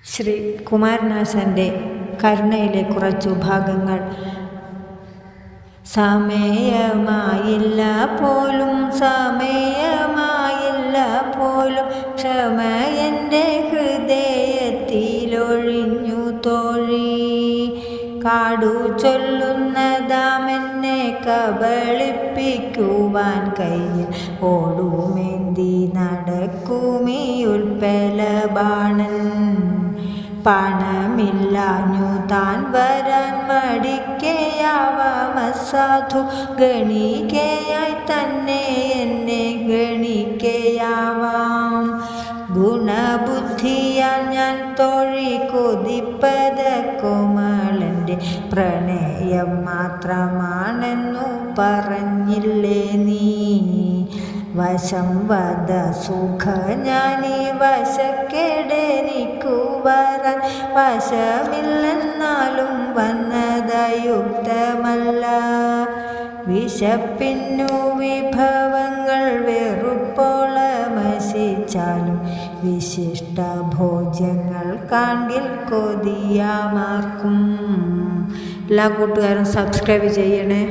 ശ്രീ കുമാരനാശാൻ്റെ കരുണയിലെ കുറച്ചു ഭാഗങ്ങൾ. സമയമായില്ല പോലും ക്ഷമ എൻ്റെ ഹൃദയത്തിലൊഴിഞ്ഞു തോഴി. കാടു ചൊല്ലുന്നതാമെന്നെ കബളിപ്പിക്കുവാൻ കയ്യിൽ ഓടുമേന്തി നടക്കുമീ ഉൽപ്പലബാണൻ. പണമില്ലാഞ്ഞു താൻ വരാൻ മടിക്കയാവാമസാധു. ഗണികയായി തന്നെ എന്നെ ഗണിക്കയാവാം. ഗുണബുദ്ധിയാൽ ഞാൻ തോഴി കൊതിപ്പത കോമളൻ്റെ പ്രണയം മാത്രമാണെന്നു പറഞ്ഞില്ലേ നീ. വശം വധ സുഖ ഞാനീ വശക്കെടെനിക്കു വരാൻ വശമില്ലെന്നാലും വന്നതയുക്തമല്ല. വിശപ്പിന്നു വിഭവങ്ങൾ വെറുപ്പോളമശിച്ചാലും വിശിഷ്ട ഭോജ്യങ്ങൾ കാണ്ടിൽ കൊതിയാമാർക്കും. എല്ലാ കൂട്ടുകാരും സബ്സ്ക്രൈബ് ചെയ്യണേ.